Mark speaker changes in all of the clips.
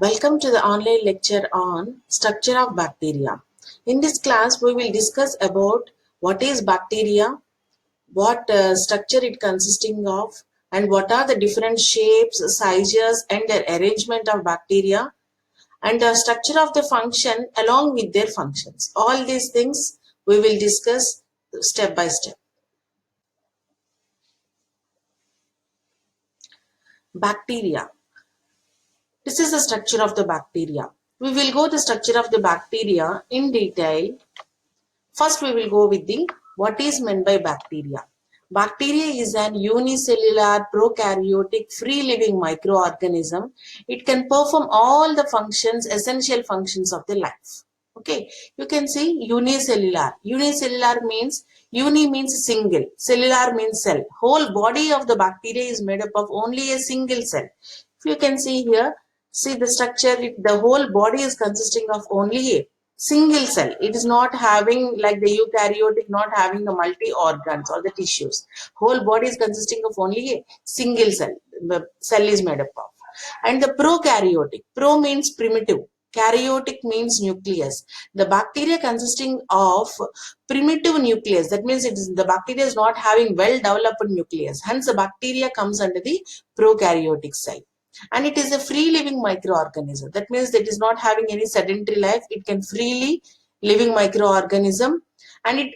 Speaker 1: Welcome to the online lecture on structure of bacteria. In this class, we will discuss about what is bacteria, what structure it consisting of, and what are the different shapes, sizes, and the arrangement of bacteria, and the structure of the function along with their functions. All these things we will discuss step by step. Bacteria. This is the structure of the bacteria. We will go the structure of the bacteria in detail. First, we will go with the what is meant by bacteria. Bacteria is an unicellular prokaryotic free-living microorganism. It can perform all the functions, essential functions of the life. Okay, you can see unicellular. Unicellular means uni means single, cellular means cell. Whole body of the bacteria is made up of only a single cell. If you can see here, see the structure. The whole body is consisting of only a single cell. It is not having like the eukaryotic, not having the multi organs or the tissues. Whole body is consisting of only a single cell. The cell is made up of. And the prokaryotic. Pro means primitive. Karyotic means nucleus. The bacteria consisting of primitive nucleus. That means the bacteria is not having well developed nucleus. Hence, the bacteria comes under the prokaryotic cell. And it is a free living microorganism. That means that it is not having any sedentary life. It can freely living microorganism.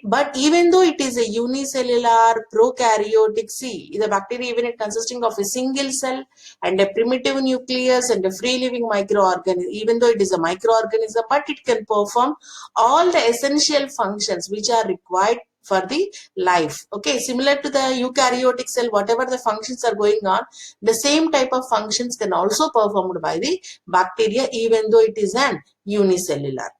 Speaker 1: But even though it is a unicellular prokaryotic, see the bacteria even it consisting of a single cell and a primitive nucleus and a free living microorganism, even though it is a microorganism, but it can perform all the essential functions which are required for the life. Okay, similar to the eukaryotic cell, whatever the functions are going on, the same type of functions can also performed by the bacteria, even though it is an unicellular.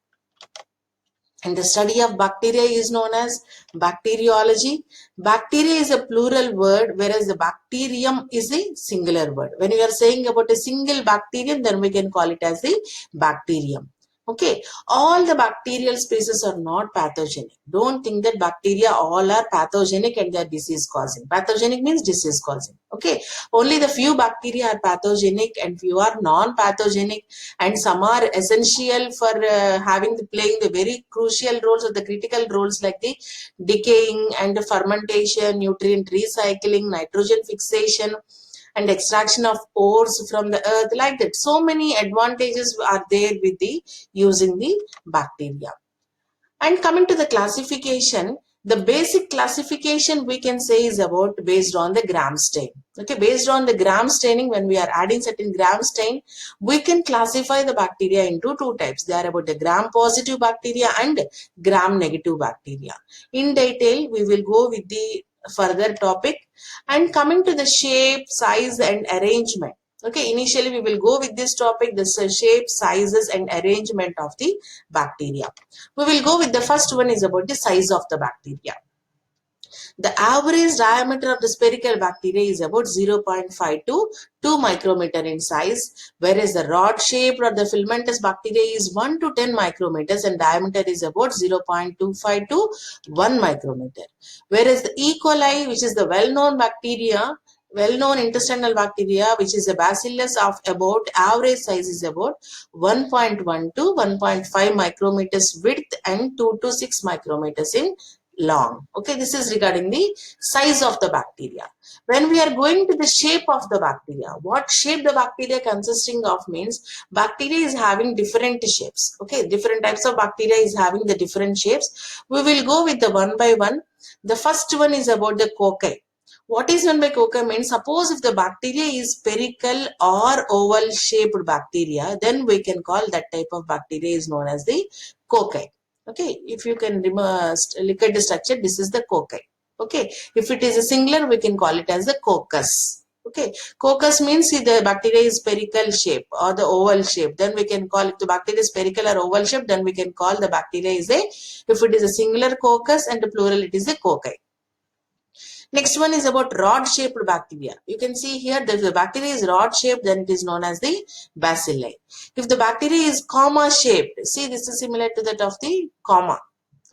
Speaker 1: And the study of bacteria is known as bacteriology. Bacteria is a plural word, whereas the bacterium is a singular word. When we are saying about a single bacterium, then we can call it as the bacterium. Okay, all the bacterial species are not pathogenic. Don't think that bacteria all are pathogenic and they are disease causing. Pathogenic means disease causing. Okay, only the few bacteria are pathogenic and few are non-pathogenic, and some are essential for playing the very crucial roles or the critical roles like the decaying and fermentation, nutrient recycling, nitrogen fixation, and extraction of ores from the earth, like that. So many advantages are there with the using the bacteria. And coming to the classification, the basic classification we can say is about based on the gram stain. Okay, based on the gram staining, when we are adding certain gram stain, we can classify the bacteria into two types. They are about the gram positive bacteria and gram negative bacteria. In detail, we will go with the further topic. And coming to the shape, size, and arrangement. Okay, initially we will go with this topic, the shape, sizes, and arrangement of the bacteria. We will go with the first one is about the size of the bacteria. The average diameter of the spherical bacteria is about 0.5 to 2 micrometer in size, whereas the rod-shaped or the filamentous bacteria is 1 to 10 micrometers and diameter is about 0.25 to 1 micrometer. Whereas the E. coli, which is the well-known bacteria, well-known intestinal bacteria, which is a bacillus of about average size is about 1.1 to 1.5 micrometers width and 2 to 6 micrometers in long. Okay, this is regarding the size of the bacteria. When we are going to the shape of the bacteria, what shape the bacteria consisting of means bacteria is having different shapes. Okay, different types of bacteria is having the different shapes. We will go with the one by one. The first one is about the cocci. What is meant by cocci means, suppose if the bacteria is spherical or oval shaped bacteria, then we can call that type of bacteria is known as the cocci. Okay, if you can look at the structure, this is the cocci. Okay, if it is a singular, we can call it as the coccus. Okay, coccus means if the bacteria is spherical shape or the oval shape, then we can call it the bacteria is spherical or oval shape, then we can call the bacteria is a, if it is a singular coccus and the plural it is a cocci. Next one is about rod-shaped bacteria. You can see here that if the bacteria is rod-shaped, then it is known as the bacilli. If the bacteria is comma-shaped, see this is similar to that of the comma.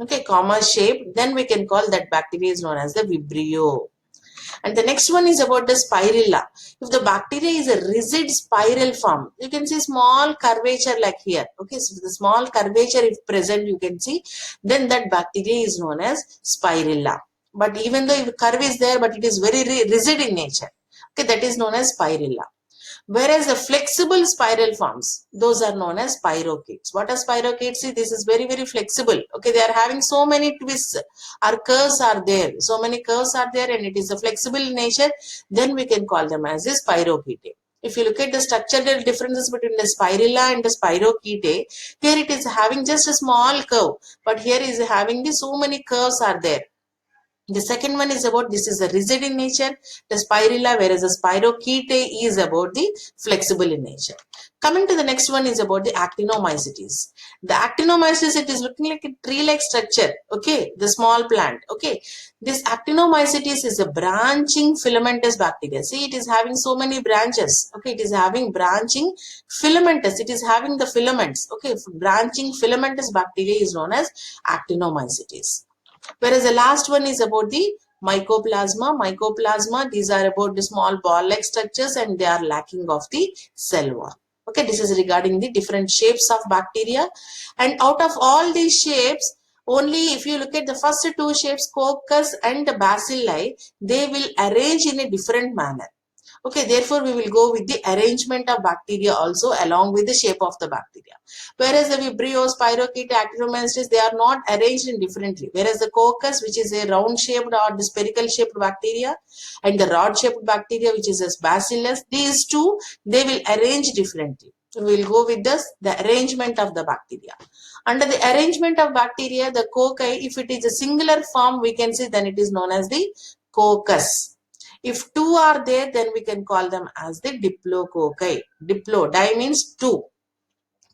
Speaker 1: Okay, comma-shaped, then we can call that bacteria is known as the vibrio. And the next one is about the spirilla. If the bacteria is a rigid spiral form, you can see small curvature like here. Okay, so the small curvature if present, you can see, then that bacteria is known as spirilla. But even though if curve is there, but it is very rigid in nature. Okay, that is known as spirilla. Whereas the flexible spiral forms, those are known as spirochetes. What are spirochetes? See, this is very, very flexible. Okay, they are having so many twists or curves are there. So many curves are there and it is a flexible in nature. Then we can call them as a spirochete. If you look at the structural differences between the spirilla and the spirochete, here it is having just a small curve. But here is having the so many curves are there. The second one is about this is a rigid in nature, the spirilla, whereas the spirochete is about the flexible in nature. Coming to the next one is about the actinomycetes. The actinomycetes, it is looking like a tree-like structure, okay, the small plant, okay. This actinomycetes is a branching filamentous bacteria. See, it is having so many branches, okay, it is having branching filamentous, it is having the filaments, okay, branching filamentous bacteria is known as actinomycetes. Whereas the last one is about the mycoplasma. Mycoplasma, these are about the small ball-like structures and they are lacking of the cell wall. Okay, this is regarding the different shapes of bacteria. And out of all these shapes, only if you look at the first two shapes, coccus and the bacilli, they will arrange in a different manner. Okay, therefore we will go with the arrangement of bacteria also along with the shape of the bacteria. Whereas the Vibrio, Spirochete, Actinomycetes, they are not arranged in differently. Whereas the coccus, which is a round shaped or the spherical shaped bacteria, and the rod shaped bacteria, which is a bacillus, these two, they will arrange differently. We will go with the arrangement of the bacteria. Under the arrangement of bacteria, the cocci, if it is a singular form, we can say then it is known as the coccus. If two are there, then we can call them as the diplococci. Diplo, di means two.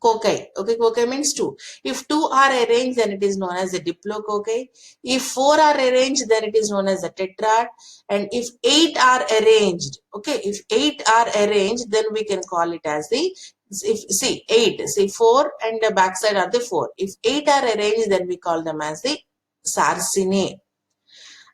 Speaker 1: Cocci. Okay, cocci means two. If two are arranged, then it is known as the diplococci. If four are arranged, then it is known as the tetrad. And if eight are arranged, okay, if eight are arranged, then we can call it as the, if see, eight, see four and the backside are the four. If eight are arranged, then we call them as the sarcinae.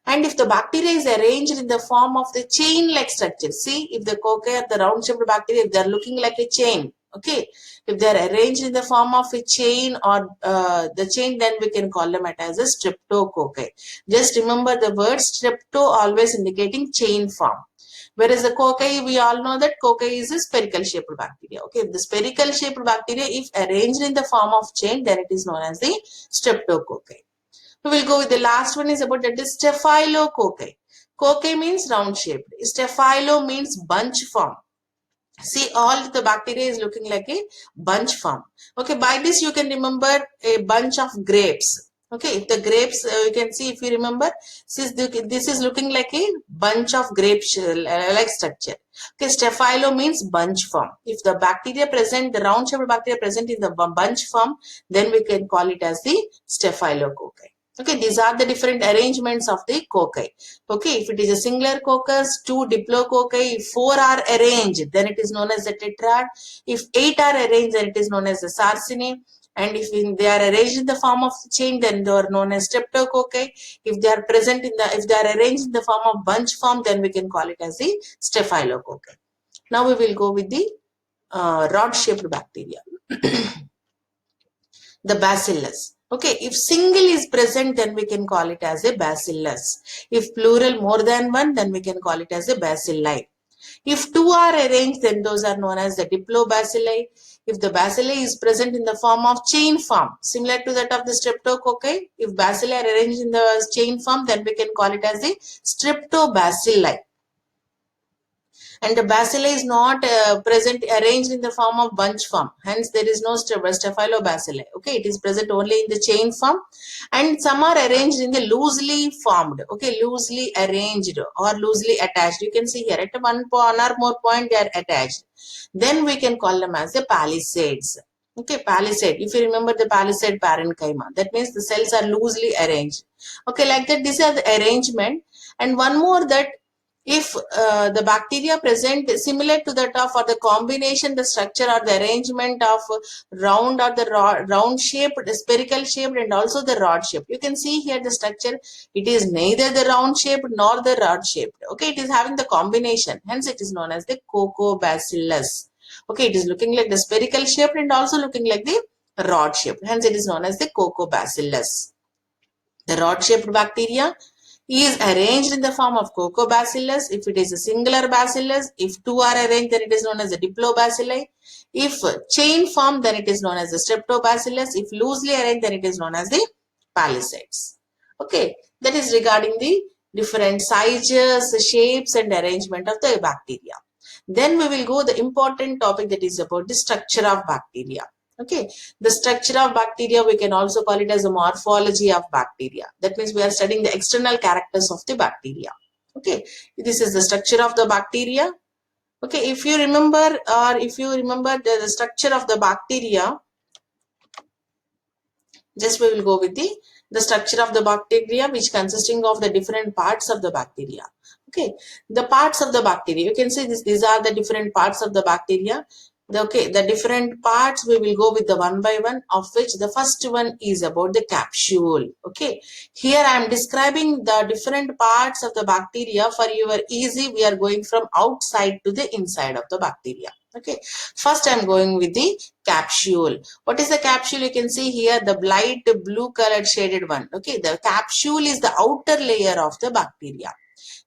Speaker 1: And if the bacteria is arranged in the form of the chain-like structure, see if the cocci or the round-shaped bacteria, if they are looking like a chain, okay, if they are arranged in the form of a chain or the chain, then we can call them as a streptococci. Just remember the word strepto always indicating chain form. Whereas the cocci, we all know that cocci is a spherical shaped bacteria. Okay, if the spherical shaped bacteria, if arranged in the form of chain, then it is known as the streptococci. We will go with the last one is about that is staphylococci. Cocci means round shaped. Staphylo means bunch form. See, all the bacteria is looking like a bunch form. Okay, by this you can remember a bunch of grapes. Okay, if the grapes, you can see if you remember, this is looking like a bunch of grapes like structure. Okay, staphylo means bunch form. If the bacteria present, the round shaped bacteria present in the bunch form, then we can call it as the staphylococci. Okay, these are the different arrangements of the cocci. Okay, if it is a singular coccus, two diplococci, if four are arranged, then it is known as the tetrad. If eight are arranged, then it is known as the sarcinae. And if they are arranged in the form of chain, then they are known as streptococci. If they are present in the, if they are arranged in the form of bunch form, then we can call it as the staphylococci. Now we will go with the rod-shaped bacteria. The bacillus. Okay, if single is present, then we can call it as a bacillus. If plural more than one, then we can call it as a bacilli. If two are arranged, then those are known as the diplobacilli. If the bacilli is present in the form of chain form, similar to that of the streptococci, if bacilli are arranged in the chain form, then we can call it as the streptobacilli. And the bacilli is not present arranged in the form of bunch form. Hence, there is no staphylobacilli. Okay, it is present only in the chain form, and some are arranged in the loosely formed. Okay, loosely arranged or loosely attached. You can see here at one or more point they are attached. Then we can call them as the palisades. Okay, palisade. If you remember the palisade parenchyma, that means the cells are loosely arranged. Okay, like that. These are the arrangement. And one more that If the bacteria present similar to that of, or the combination, the structure or the arrangement of round or the round shaped, spherical shaped, and also the rod shaped. You can see here the structure. It is neither the round shaped nor the rod shaped. Okay, it is having the combination. Hence, it is known as the Cocobacillus. Okay, it is looking like the spherical shaped and also looking like the rod shaped. Hence, it is known as the Cocobacillus. The rod shaped bacteria is arranged in the form of Cocobacillus. If it is a singular bacillus, if two are arranged, then it is known as the Diplobacilli. If chain form, then it is known as the Streptobacillus. If loosely arranged, then it is known as the Palisades. Okay, that is regarding the different sizes, shapes, and arrangement of the bacteria. Then we will go the important topic, that is about the structure of bacteria. Okay, the structure of bacteria, we can also call it as a morphology of bacteria. That means we are studying the external characters of the bacteria. Okay, this is the structure of the bacteria. Okay, if you remember, the structure of the bacteria, just we will go with the structure of the bacteria, which consisting of the different parts of the bacteria. Okay, the parts of the bacteria, you can see this, these are the different parts of the bacteria. The different parts, we will go with the one by one, of which the first one is about the capsule. Okay, here I am describing the different parts of the bacteria. For your easy, we are going from outside to the inside of the bacteria. Okay, first I am going with the capsule. What is the capsule? You can see here the light blue colored shaded one. Okay, the capsule is the outer layer of the bacteria.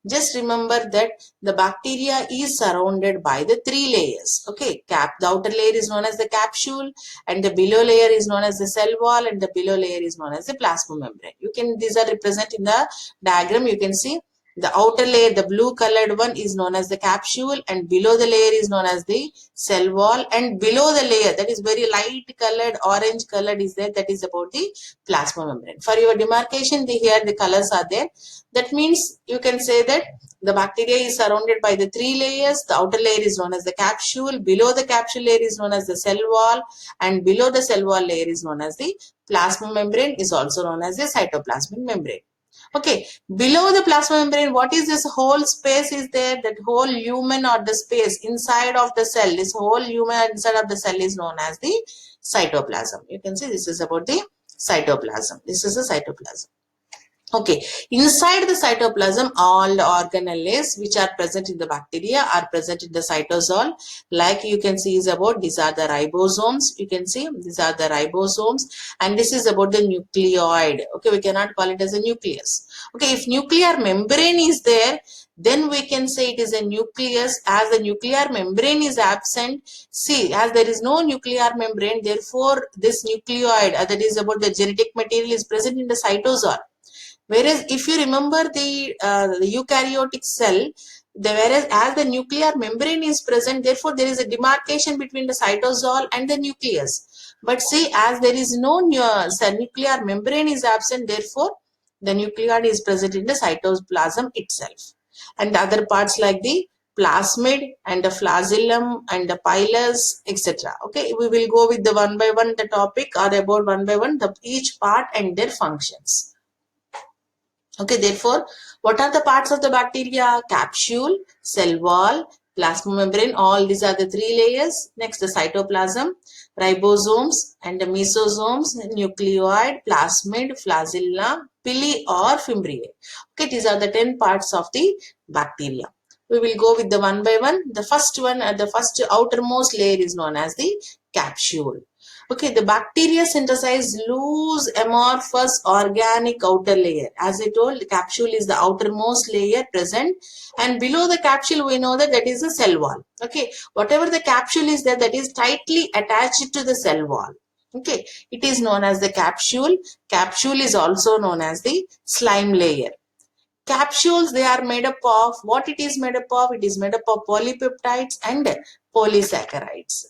Speaker 1: Just remember that the bacteria is surrounded by the three layers. Okay, the outer layer is known as the capsule, and the below layer is known as the cell wall, and the below layer is known as the plasma membrane. These are represented in the diagram. You can see the outer layer, the blue colored one, is known as the capsule, and below the layer is known as the cell wall, and below the layer, that is very light colored, orange colored, is there, that is about the plasma membrane. For your demarcation, here the colors are there. That means you can say that the bacteria is surrounded by the three layers. The outer layer is known as the capsule, below the capsule layer is known as the cell wall, and below the cell wall layer is known as the plasma membrane, is also known as the cytoplasmic membrane. Okay, below the plasma membrane, what is this whole space is there? That whole lumen or the space inside of the cell, this whole lumen inside of the cell is known as the cytoplasm. You can see this is about the cytoplasm. This is the cytoplasm. Okay, inside the cytoplasm, all the organelles which are present in the bacteria are present in the cytosol. Like you can see is about, these are the ribosomes. You can see these are the ribosomes, and this is about the nucleoid. Okay, we cannot call it as a nucleus. Okay, if nuclear membrane is there, then we can say it is a nucleus. As the nuclear membrane is absent, see, as there is no nuclear membrane, therefore this nucleoid, that is about the genetic material, is present in the cytosol. Whereas if you remember the eukaryotic cell, whereas as the nuclear membrane is present, therefore there is a demarcation between the cytosol and the nucleus. But see, as there is no nuclear membrane is absent, therefore the nucleoid is present in the cytoplasm itself. And the other parts like the plasmid and the flagellum and the pilus, etc. Okay, we will go with the one by one, the topic, or about one by one each part and their functions. Okay, therefore, what are the parts of the bacteria? Capsule, cell wall, plasma membrane, all these are the three layers. Next, the cytoplasm, ribosomes and the mesosomes, nucleoid, plasmid, flagella, pili or fimbriae. Okay, these are the 10 parts of the bacteria. We will go with the one by one. The first one, the first outermost layer is known as the capsule. Okay, the bacteria synthesize loose amorphous organic outer layer. As I told, the capsule is the outermost layer present, and below the capsule we know that is the cell wall. Okay, whatever the capsule is there, that is tightly attached to the cell wall. Okay, it is known as the capsule. Capsule is also known as the slime layer. Capsules, they are made up of, what it is made up of? It is made up of polypeptides and polysaccharides.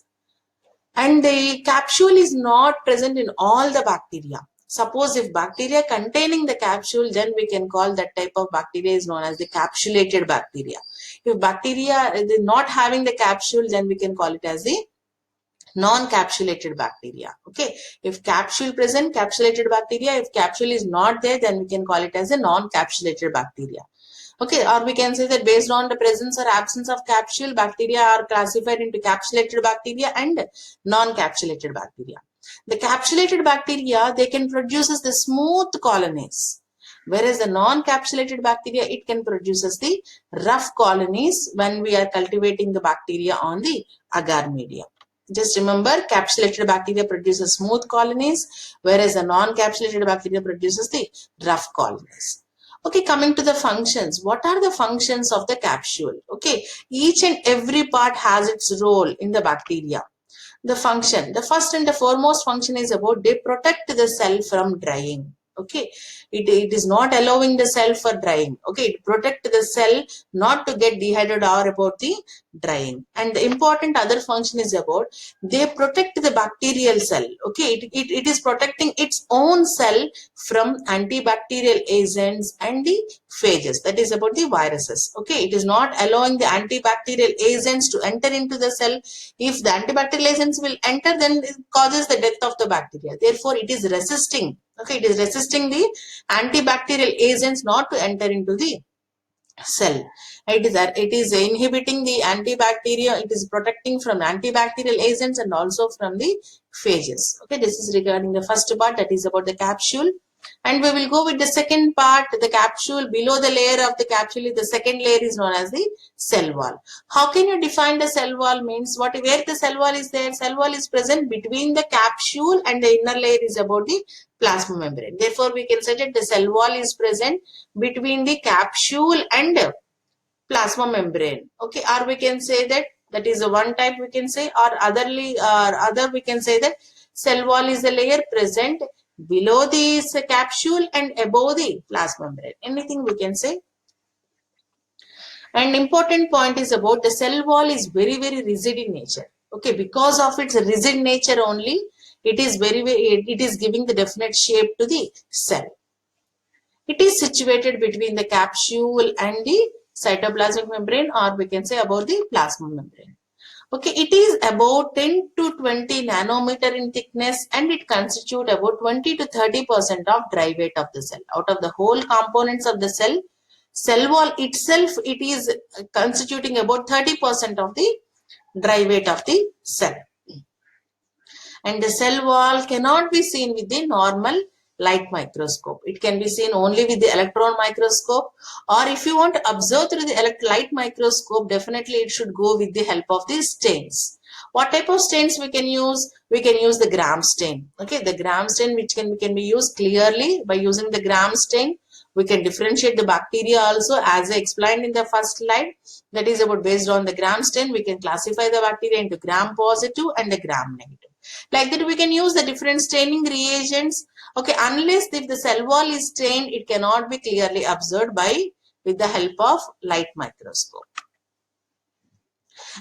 Speaker 1: And the capsule is not present in all the bacteria. Suppose if bacteria containing the capsule, then we can call that type of bacteria is known as the capsulated bacteria. If bacteria is not having the capsule, then we can call it as the non-capsulated bacteria. Okay, if capsule present, capsulated bacteria. If capsule is not there, then we can call it as a non-capsulated bacteria. Okay, or we can say that based on the presence or absence of capsule, bacteria are classified into capsulated bacteria and non-capsulated bacteria. The capsulated bacteria, they can produce the smooth colonies, whereas the non-capsulated bacteria, it can produce the rough colonies when we are cultivating the bacteria on the agar medium. Just remember, capsulated bacteria produces smooth colonies, whereas the non-capsulated bacteria produces the rough colonies. Okay, coming to the functions. What are the functions of the capsule? Okay, each and every part has its role in the bacteria. The function, the first and the foremost function is about they protect the cell from drying. Okay, it is not allowing the cell for drying. Okay, it protect the cell not to get dehydrated or about the drying. And the important other function is about they protect the bacterial cell. Okay, it is protecting its own cell from antibacterial agents and the phages, that is about the viruses. Okay, it is not allowing the antibacterial agents to enter into the cell. If the antibacterial agents will enter, then it causes the death of the bacteria. Therefore, it is resisting. Okay, it is resisting the antibacterial agents not to enter into the cell. It is inhibiting the antibacterial, it is protecting from antibacterial agents and also from the phages. Okay, this is regarding the first part, that is about the capsule. And we will go with the second part, the capsule. Below the layer of the capsule, the second layer is known as the cell wall. How can you define the cell wall? Means what, where the cell wall is there? Cell wall is present between the capsule and the inner layer is about the plasma membrane. Therefore, we can say that the cell wall is present between the capsule and plasma membrane. Okay, or we can say that is the one type we can say, or other we can say that cell wall is the layer present below this capsule and above the plasma membrane. Anything we can say. And important point is about the cell wall is very rigid in nature. Okay, because of its rigid nature only, it is giving the definite shape to the cell. It is situated between the capsule and the cytoplasmic membrane, or we can say about the plasma membrane. Okay, it is about 10 to 20 nanometer in thickness and it constitutes about 20 to 30% of dry weight of the cell. Out of the whole components of the cell wall itself, it is constituting about 30% of the dry weight of the cell. And the cell wall cannot be seen with the normal light microscope. It can be seen only with the electron microscope, or if you want to observe through the light microscope, definitely it should go with the help of the stains. What type of stains we can use? We can use the Gram stain. Okay, the Gram stain which can be used clearly by using the Gram stain. We can differentiate the bacteria also, as I explained in the first slide. That is about based on the Gram stain, we can classify the bacteria into Gram positive and the Gram negative. Like that, we can use the different staining reagents. Okay, unless if the cell wall is stained, it cannot be clearly observed with the help of light microscope.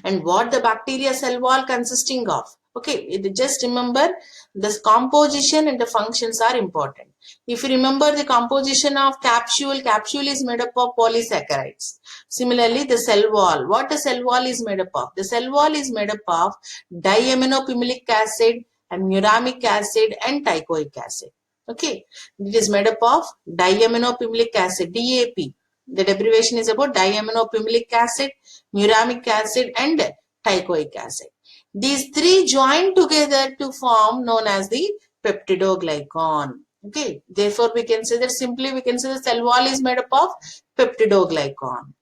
Speaker 1: And what the bacteria cell wall consisting of? Okay, just remember this composition and the functions are important. If you remember the composition of capsule is made up of polysaccharides. Similarly, the cell wall, what the cell wall is made up of? The cell wall is made up of diaminopimelic acid and muramic acid and teichoic acid. Okay, it is made up of diaminopimelic acid, DAP. The abbreviation is about diaminopimelic acid, muramic acid and teichoic acid. These three join together to form known as the peptidoglycan. Okay, therefore we can say that simply we can say the cell wall is made up of peptidoglycan.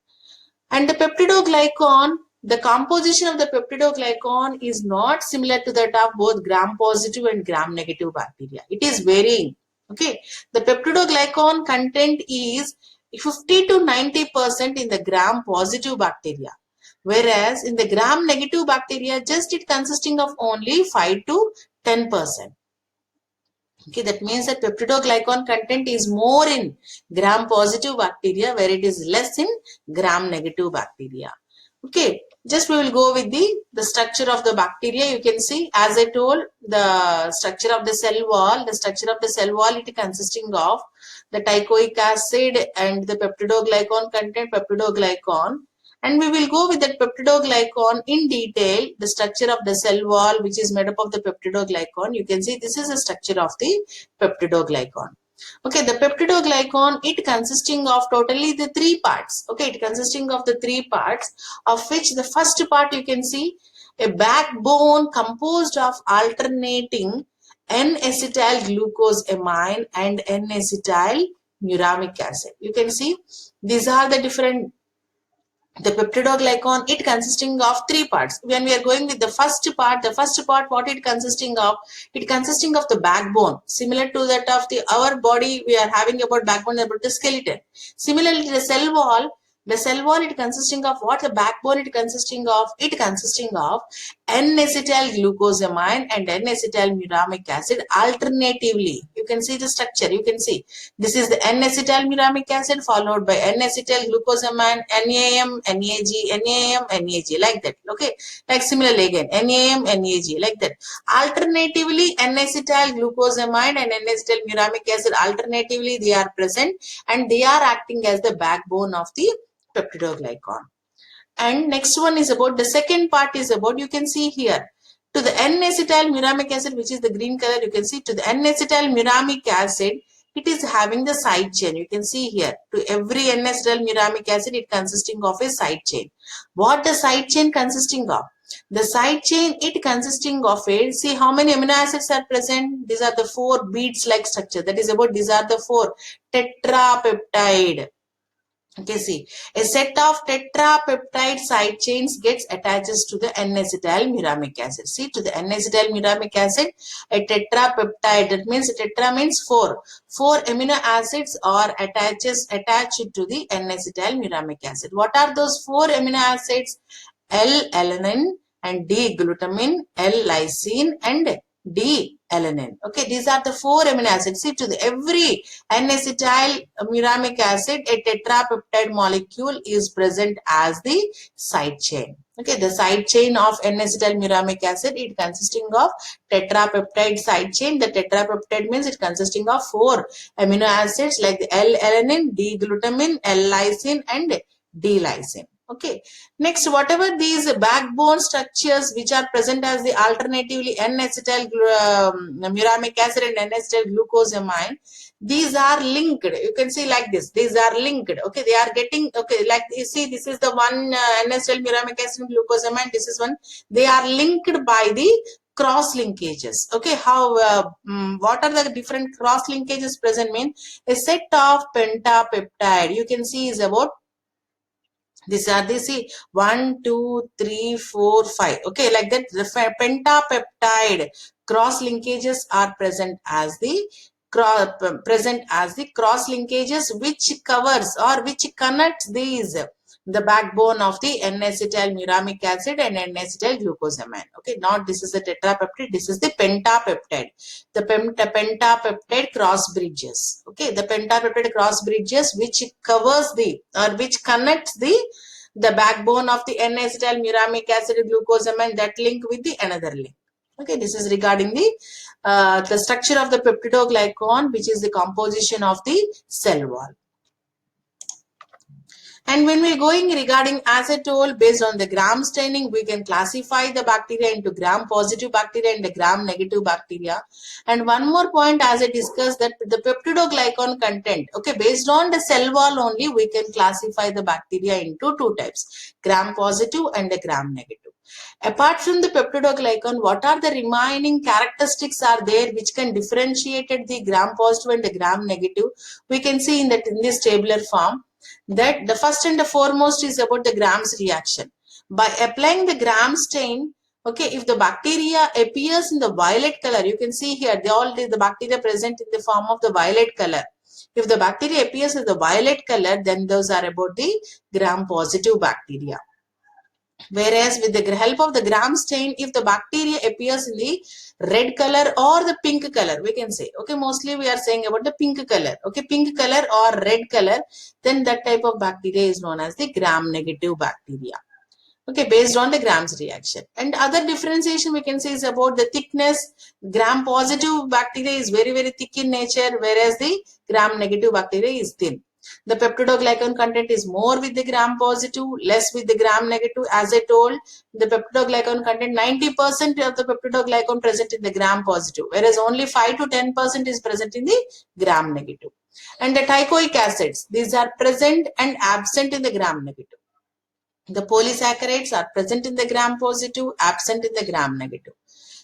Speaker 1: And the peptidoglycan, the composition of the peptidoglycan is not similar to that of both Gram positive and Gram negative bacteria. It is varying. Okay, the peptidoglycan content is 50 to 90% in the Gram positive bacteria, whereas in the Gram negative bacteria, just it consisting of only 5 to 10%. Okay, that means that peptidoglycan content is more in Gram positive bacteria, where it is less in Gram negative bacteria. Okay, just we will go with the structure of the bacteria. You can see, as I told, the structure of the cell wall. The structure of the cell wall, it consisting of the teichoic acid and the peptidoglycan content, peptidoglycan. And we will go with that peptidoglycan in detail, the structure of the cell wall, which is made up of the peptidoglycan. You can see this is the structure of the peptidoglycan. Okay, the peptidoglycan, it consisting of totally the three parts. Okay, it consisting of the three parts, of which the first part you can see a backbone composed of alternating N-acetyl glucosamine and N-acetyl muramic acid. You can see these are the different, the peptidoglycan, it consisting of three parts. When we are going with the first part, what it consisting of? It consisting of the backbone, similar to that of the our body. We are having about backbone, about the skeleton. Similarly, the cell wall, it consisting of what? The backbone, it consisting of? It consisting of N-acetyl glucosamine and N-acetyl muramic acid alternatively. You can see the structure. You can see this is the N-acetyl muramic acid followed by N-acetyl glucosamine, NAM, NAG, NAM, NAG, like that. Okay, like similarly again NAM, NAG, like that. Alternatively, N-acetyl glucosamine and N-acetyl muramic acid alternatively they are present, and they are acting as the backbone of the peptidoglycan. And next one is about the second part is about, you can see here, to the N-acetyl muramic acid, which is the green color, you can see to the N-acetyl muramic acid, it is having the side chain. You can see here to every N-acetyl muramic acid, it consisting of a side chain. What the side chain consisting of? The side chain, it consisting of a, see how many amino acids are present. These are the four beads like structure. That is about, these are the four tetrapeptide. Okay, see, a set of tetrapeptide side chains gets attaches to the N-acetyl muramic acid. See, to the N-acetyl muramic acid, a tetrapeptide, that means tetra means four. Four amino acids are attached to the N-acetyl muramic acid. What are those four amino acids? L-alanine and D-glutamine, L-lysine and D-alanine. Okay, these are the four amino acids. See, to the every N-acetyl muramic acid, a tetrapeptide molecule is present as the side chain. Okay, the side chain of N-acetyl muramic acid, it consisting of tetrapeptide side chain. The tetrapeptide means it consisting of four amino acids like the L-alanine, D-glutamine, L-lysine and D-lysine. Okay, next, whatever these backbone structures which are present as the alternatively N-acetyl muramic acid and N-acetyl glucosamine, these are linked. You can see like this, these are linked. Okay, they are getting, okay, like you see, this is the one N-acetyl muramic acid and glucosamine, this is one. They are linked by the cross linkages. Okay, how what are the different cross linkages present? Mean a set of pentapeptide, you can see, is about, these are the, see, 1 2 3 4 5. Okay, like that the pentapeptide cross linkages are present as the cross linkages which covers or which connects these, the backbone of the N-acetyl muramic acid and N-acetyl glucosamine. Okay, not this is the tetrapeptide, this is the pentapeptide. The pentapeptide cross bridges. Okay, the pentapeptide cross bridges which covers the, or which connects the backbone of the N-acetyl muramic acid glucosamine, that link with the another link. Okay, this is regarding the structure of the peptidoglycan, which is the composition of the cell wall. And when we're going regarding, as I told, based on the gram staining, we can classify the bacteria into gram-positive bacteria and the gram-negative bacteria. And one more point, as I discussed, that the peptidoglycan content, okay, based on the cell wall only, we can classify the bacteria into two types, gram-positive and the gram-negative. Apart from the peptidoglycan, what are the remaining characteristics are there which can differentiate the gram-positive and the gram-negative? We can see in this tabular form, that the first and the foremost is about the Gram's reaction. By applying the Gram stain, okay, if the bacteria appears in the violet color, you can see here, the bacteria present in the form of the violet color. If the bacteria appears in the violet color, then those are about the gram-positive bacteria. Whereas with the help of the Gram stain, if the bacteria appears in the red color or the pink color, we can say, okay, mostly we are saying about the pink color, okay, pink color or red color, then that type of bacteria is known as the gram-negative bacteria. Okay, based on the Gram's reaction. And other differentiation we can say is about the thickness. Gram-positive bacteria is very, very thick in nature, whereas the gram-negative bacteria is thin. The peptidoglycan content is more with the gram positive, less with the gram negative. As I told, the peptidoglycan content 90% of the peptidoglycan present in the gram positive, whereas only 5 to 10% is present in the gram negative. And the teichoic acids, these are present and absent in the gram negative. The polysaccharides are present in the gram positive, absent in the gram negative.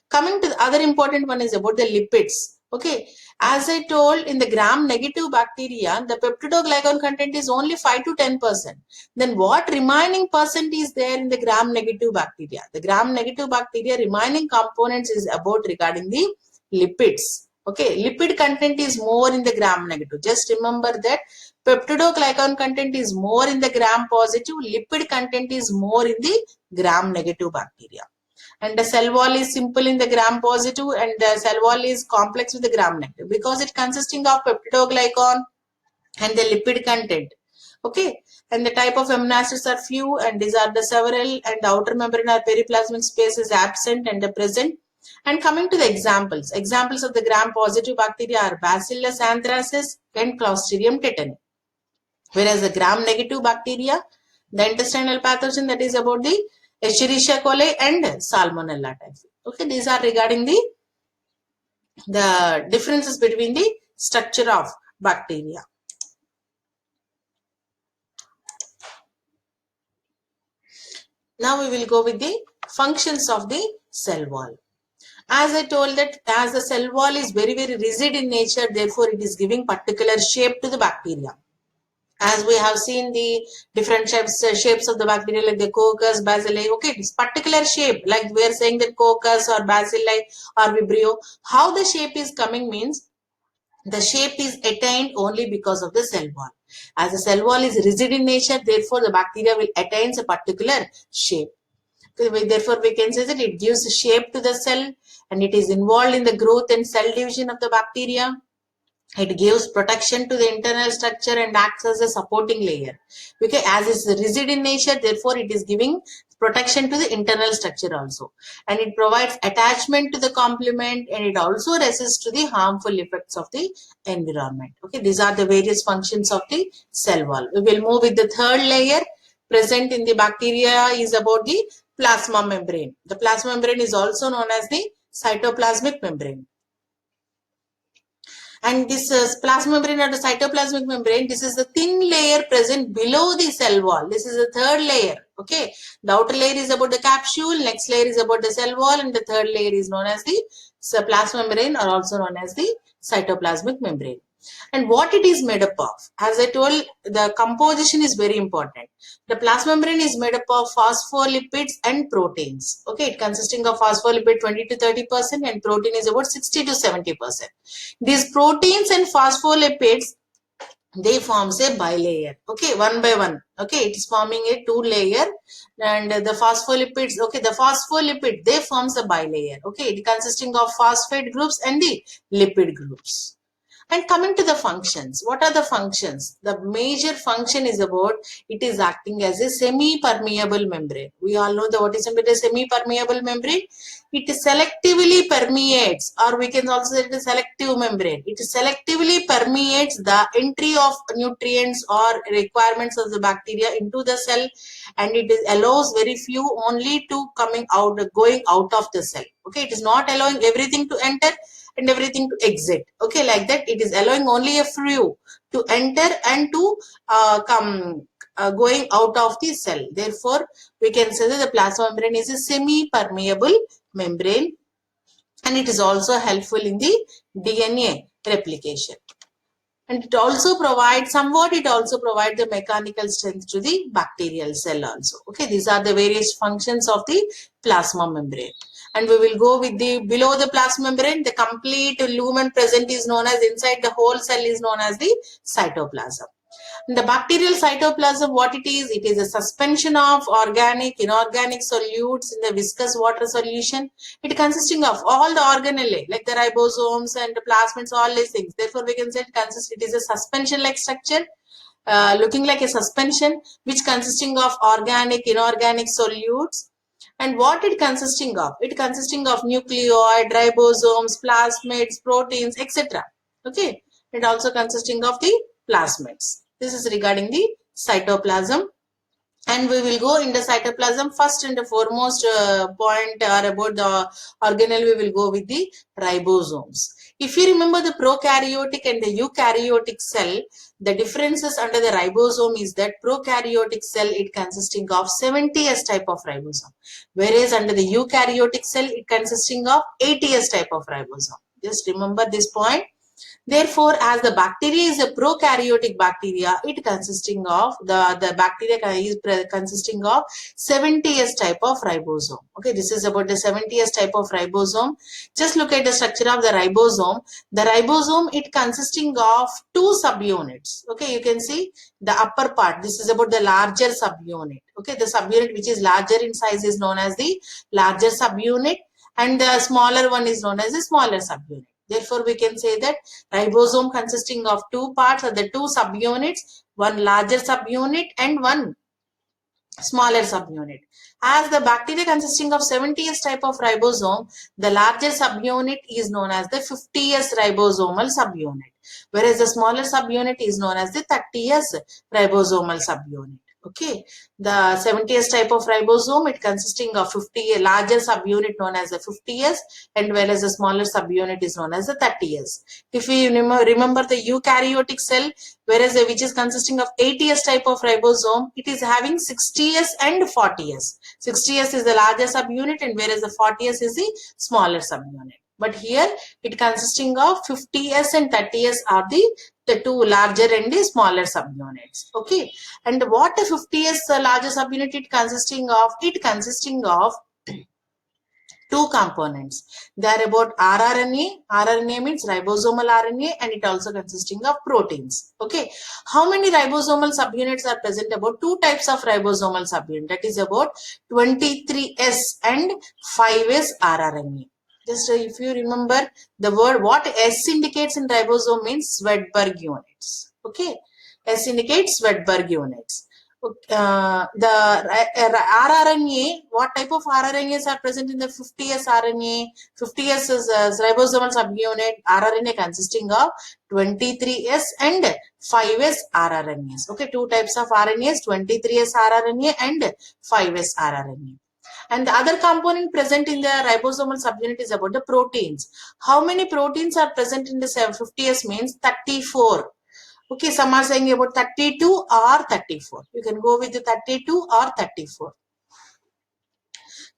Speaker 1: Coming to the other important one is about the lipids. Okay, as I told, in the gram negative bacteria, the peptidoglycan content is only 5 to 10%. Then what remaining percent is there in the gram negative bacteria? The gram negative bacteria remaining components is about regarding the lipids. Okay, lipid content is more in the gram negative. Just remember that peptidoglycan content is more in the gram positive, lipid content is more in the gram negative bacteria. And the cell wall is simple in the gram positive and the cell wall is complex with the gram negative because it consisting of peptidoglycan and the lipid content. Okay, and the type of amino acids are few and these are the several, and the outer membrane or periplasmic space is absent and the present. And coming to the examples of the gram positive bacteria are Bacillus anthracis and Clostridium tetani. Whereas the gram negative bacteria, the intestinal pathogen, that is about the Escherichia coli and Salmonella typhi. Okay, these are regarding the differences between the structure of bacteria. Now we will go with the functions of the cell wall. As I told that as the cell wall is very rigid in nature, therefore it is giving particular shape to the bacteria. As we have seen the different shapes of the bacteria like the coccus, bacilli. Okay, this particular shape, like we are saying that coccus or bacilli or vibrio, how the shape is coming means the shape is attained only because of the cell wall. As the cell wall is rigid in nature, therefore the bacteria will attain a particular shape. Therefore, we can say that it gives shape to the cell and it is involved in the growth and cell division of the bacteria. It gives protection to the internal structure and acts as a supporting layer. Okay, as it's rigid in nature, therefore it is giving protection to the internal structure also. And it provides attachment to the complement and it also resists to the harmful effects of the environment. Okay, these are the various functions of the cell wall. We will move with the third layer present in the bacteria is about the plasma membrane. The plasma membrane is also known as the cytoplasmic membrane. And this plasma membrane or the cytoplasmic membrane, this is the thin layer present below the cell wall. This is the third layer. Okay, the outer layer is about the capsule, next layer is about the cell wall, and the third layer is known as the plasma membrane or also known as the cytoplasmic membrane. And what it is made up of, as I told, the composition is very important. The plasma membrane is made up of phospholipids and proteins. Okay, it consisting of phospholipid 20 to 30% and protein is about 60 to 70%. These proteins and phospholipids, they forms a bilayer. Okay, one by one. Okay, it is forming a two layer, and the phospholipids, okay, the phospholipid, they forms a bilayer. Okay, it consisting of phosphate groups and the lipid groups. And coming to the functions, what are the functions? The major function is about it is acting as a semi-permeable membrane. We all know what is a semi-permeable membrane. It selectively permeates, or we can also say it is selective membrane. It selectively permeates the entry of nutrients or requirements of the bacteria into the cell, and it allows very few only to going out of the cell. Okay, it is not allowing everything to enter and everything to exit. Okay, like that it is allowing only a few to enter and to going out of the cell. Therefore, we can say that the plasma membrane is a semi-permeable membrane and it is also helpful in the DNA replication. And it also provides the mechanical strength to the bacterial cell also. Okay, these are the various functions of the plasma membrane. And we will go with the below the plasma membrane, the complete lumen present is known as inside the whole cell is known as the cytoplasm. The bacterial cytoplasm, what it is a suspension of organic, inorganic solutes in the viscous water solution. It consisting of all the organelle like the ribosomes and the plasmids, all these things. Therefore, we can say it is a suspension-like structure, looking like a suspension, which consisting of organic, inorganic solutes. And what it consisting of? It consisting of nucleoid, ribosomes, plasmids, proteins, etc. Okay. It also consisting of the plasmids. This is regarding the cytoplasm. And we will go in the cytoplasm. First and the foremost point are about the organelle. We will go with the ribosomes. If you remember the prokaryotic and the eukaryotic cell, the differences under the ribosome is that prokaryotic cell, it consisting of 70S type of ribosome, whereas under the eukaryotic cell, it consisting of 80S type of ribosome. Just remember this point. Therefore, as the bacteria is a prokaryotic bacteria, it consisting of the bacteria is consisting of 70S type of ribosome. Okay, this is about the 70S type of ribosome. Just look at the structure of the ribosome. The ribosome, it consisting of two subunits. Okay, you can see the upper part. This is about the larger subunit. Okay, the subunit which is larger in size is known as the larger subunit, and the smaller one is known as the smaller subunit. Therefore, we can say that ribosome consisting of two parts are the two subunits, one larger subunit and one smaller subunit. As the bacteria consisting of 70S type of ribosome, the larger subunit is known as the 50S ribosomal subunit, whereas the smaller subunit is known as the 30S ribosomal subunit. Okay, the 70S type of ribosome, it consisting of 50 larger subunit known as the 50S, and whereas the smaller subunit is known as the 30S. If you remember the eukaryotic cell, whereas which is consisting of 80S type of ribosome, it is having 60S and 40S. 60S is the larger subunit, and whereas the 40S is the smaller subunit. But here it consisting of 50S and 30S are the two larger and the smaller subunits. Okay, and what the 50S larger subunit it consisting of? It consisting of two components. They are about rRNA. rRNA means ribosomal RNA, and it also consisting of proteins. Okay, how many ribosomal subunits are present? About two types of ribosomal subunit. That is about 23S and 5S rRNA. Just if you remember the word, what S indicates in ribosome means Swedberg units. Okay, S indicates Swedberg units. The rRNA, what type of rRNAs are present in the 50S RNA? 50S is a ribosomal subunit. rRNA consisting of 23S and 5S rRNAs. Okay, two types of RNAs, 23S rRNA and 5S rRNA. And the other component present in the ribosomal subunit is about the proteins. How many proteins are present in the 50S means 34. Okay, some are saying about 32 or 34. You can go with the 32 or 34.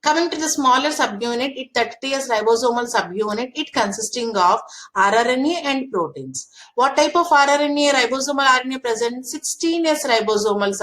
Speaker 1: Coming to the smaller subunit, it 30S ribosomal subunit, it consisting of rRNA and proteins. What type of rRNA? Ribosomal RNA present, 16S ribosomal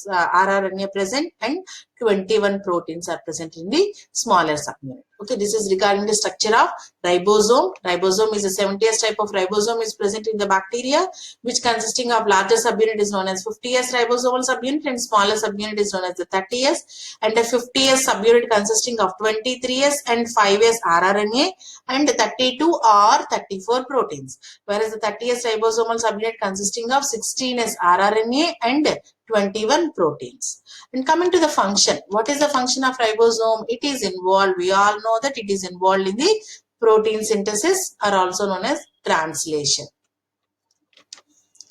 Speaker 1: rRNA present, and 21 proteins are present in the smaller subunit. Okay, this is regarding the structure of ribosome. Ribosome is a 70S type of ribosome is present in the bacteria, which consisting of larger subunit is known as 50S ribosomal subunit, and smaller subunit is known as the 30S, and the 50S subunit consisting of 23S and 5S rRNA and 32 or 34 proteins, whereas the 30S ribosomal subunit consisting of 16S rRNA and 21 proteins. And coming to the function, what is the function of ribosome? It is involved, we all know that it is involved in the protein synthesis, or also known as translation.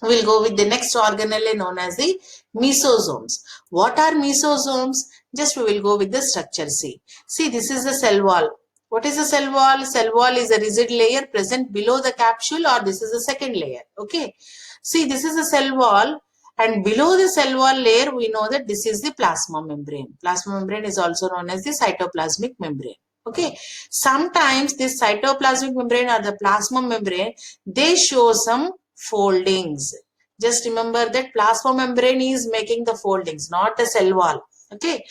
Speaker 1: We'll go with the next organelle known as the mesosomes. What are mesosomes? Just we will go with the structure. See, this is the cell wall. What is the cell wall? Cell wall is a rigid layer present below the capsule, or this is the second layer. Okay. See, this is the cell wall, and below the cell wall layer, we know that this is the plasma membrane. Plasma membrane is also known as the cytoplasmic membrane. Okay. Sometimes this cytoplasmic membrane or the plasma membrane, they show some foldings. Just remember that plasma membrane is making the foldings, not the cell wall. Okay.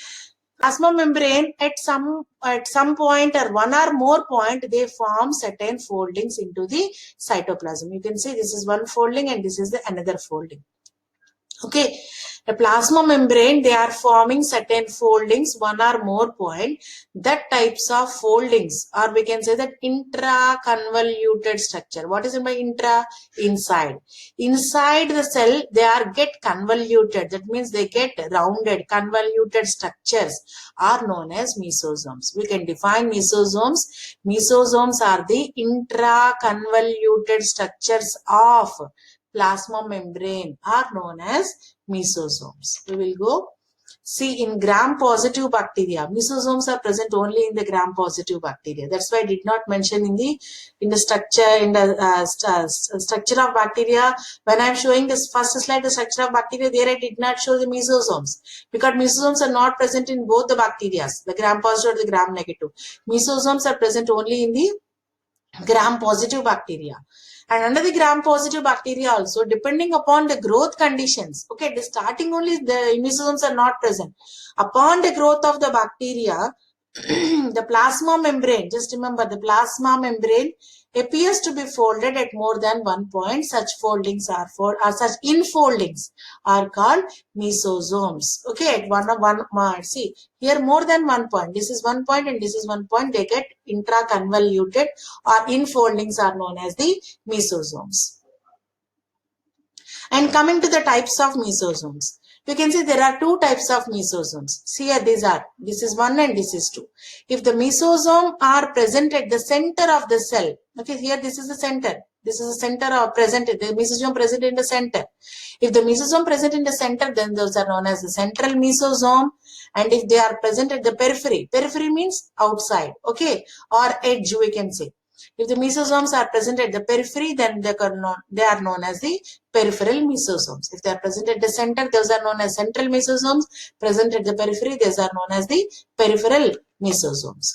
Speaker 1: Plasma membrane at some point or one or more point, they form certain foldings into the cytoplasm. You can see this is one folding and this is the another folding. Okay, the plasma membrane, they are forming certain foldings, one or more point. That types of foldings, or we can say that intraconvoluted structure. What is it by intra? Inside. Inside the cell, they are get convoluted. That means they get rounded, convoluted structures are known as mesosomes. We can define mesosomes. Mesosomes are the intraconvoluted structures of plasma membrane are known as mesosomes. We will go see in gram-positive bacteria. Mesosomes are present only in the gram-positive bacteria. That's why I did not mention in the structure of bacteria. When I'm showing this first slide, the structure of bacteria, there I did not show the mesosomes because mesosomes are not present in both the bacteria, the gram-positive or the gram-negative. Mesosomes are present only in the gram-positive bacteria. And under the gram-positive bacteria also, depending upon the growth conditions, okay, the starting only the mesosomes are not present. Upon the growth of the bacteria, the plasma membrane, just remember the plasma membrane appears to be folded at more than one point. Such foldings are such infoldings are called mesosomes. Okay, at one see here more than one point. This is one point and this is one point. They get intraconvoluted or infoldings are known as the mesosomes. And coming to the types of mesosomes, you can see there are two types of mesosomes. See here this is one and this is two. If the mesosome are present at the center of the cell, okay, here this is the center. This is the center of the mesosome present in the center. If the mesosome present in the center, then those are known as the central mesosome. And if they are present at the periphery means outside, okay, or edge we can say. If the mesosomes are present at the periphery, then they are known as the peripheral mesosomes. If they are present at the center, those are known as central mesosomes. Present at the periphery, these are known as the peripheral mesosomes.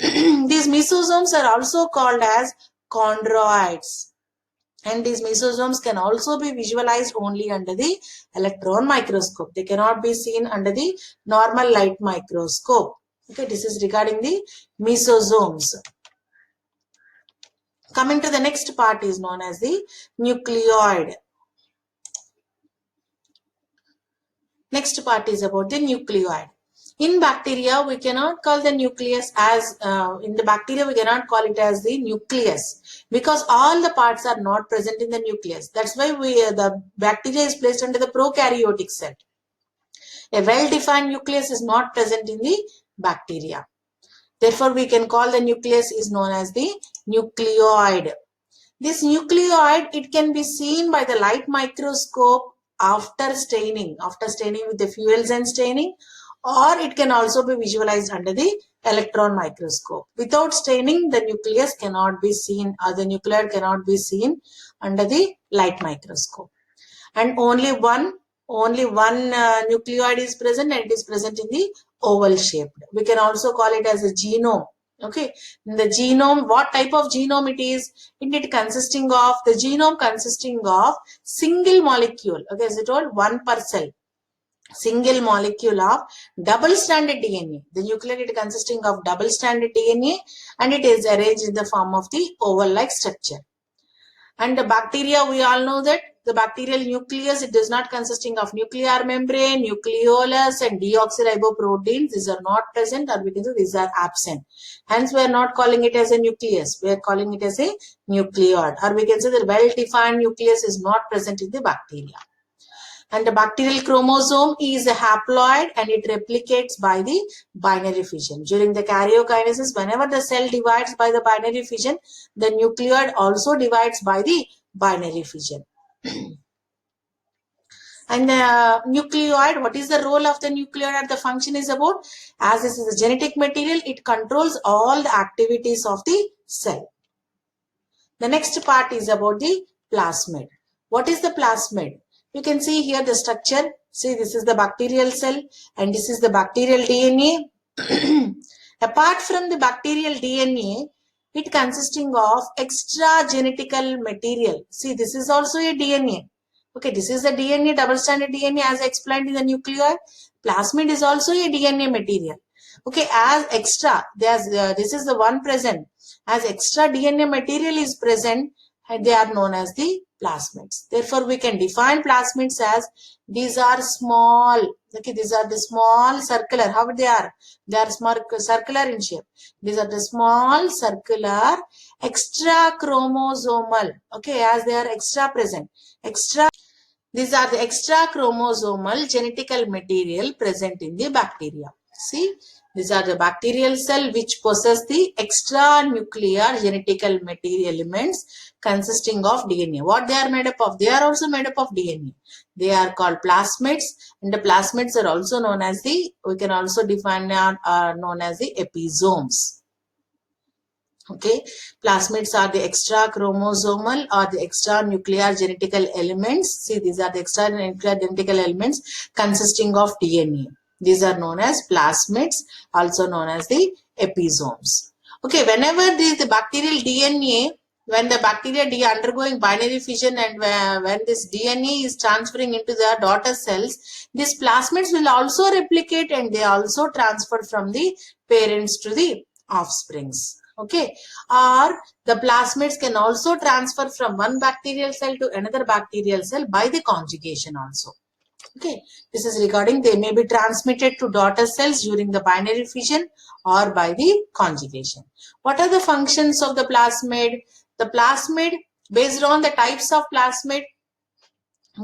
Speaker 1: These mesosomes are also called as chondroids. And these mesosomes can also be visualized only under the electron microscope. They cannot be seen under the normal light microscope. Okay, this is regarding the mesosomes. Coming to the next part is known as the nucleoid. Next part is about the nucleoid. In bacteria, we cannot call the nucleus as, in the bacteria, we cannot call it as the nucleus because all the parts are not present in the nucleus. That's why the bacteria is placed under the prokaryotic cell. A well-defined nucleus is not present in the bacteria. Therefore, we can call the nucleus is known as the nucleoid. This nucleoid, it can be seen by the light microscope after staining with the fluorescent staining, or it can also be visualized under the electron microscope. Without staining, the nucleus cannot be seen, or the nucleoid cannot be seen under the light microscope. And only one nucleoid is present, and it is present in the oval shaped. We can also call it as a genome. Okay, in the genome, what type of genome it is? The genome consisting of single molecule. Okay, as I told, one per cell. Single molecule of double-stranded DNA. The nucleoid consisting of double-stranded DNA, and it is arranged in the form of the oval-like structure. And the bacteria, we all know that the bacterial nucleus, it does not consisting of nuclear membrane, nucleolus, and deoxyriboproteins. These are not present, or we can say these are absent. Hence, we are not calling it as a nucleus. We are calling it as a nucleoid, or we can say the well-defined nucleus is not present in the bacteria. And the bacterial chromosome is a haploid, and it replicates by the binary fission. During the karyokinesis, whenever the cell divides by the binary fission, the nucleoid also divides by the binary fission. And the nucleoid, what is the role of the nucleoid or the function is about? As this is a genetic material, it controls all the activities of the cell. The next part is about the plasmid. What is the plasmid? You can see here the structure. See, this is the bacterial cell and this is the bacterial DNA. Apart from the bacterial DNA, it consisting of extra genetical material. See, this is also a DNA. Okay, this is the DNA, double-stranded DNA as explained in the nucleoid. Plasmid is also a DNA material. Okay, as extra, this is the one present. As extra DNA material is present, and they are known as the plasmids. Therefore, we can define plasmids as these are small. Okay, these are the small circular. How they are? They are small circular in shape. These are the small circular extra chromosomal. Okay, as they are extra present. These are the extra chromosomal genetical material present in the bacteria. See, These are the bacterial cell which possess the extranuclear genetical material elements consisting of DNA. What they are made up of? They are also made up of DNA. They are called plasmids, and the plasmids are also known as the, we can also define known as the episomes. Okay, plasmids are the extra chromosomal or the extra nuclear genetical elements. See, these are the extra nuclear genetical elements consisting of DNA. These are known as plasmids, also known as the episomes. Okay, whenever the bacterial DNA, when the bacteria undergoing binary fission and when this DNA is transferring into the daughter cells, these plasmids will also replicate and they also transfer from the parents to the offsprings. Okay, or the plasmids can also transfer from one bacterial cell to another bacterial cell by the conjugation also. Okay, this is regarding they may be transmitted to daughter cells during the binary fission or by the conjugation. What are the functions of the plasmid? The plasmid, based on the types of plasmid,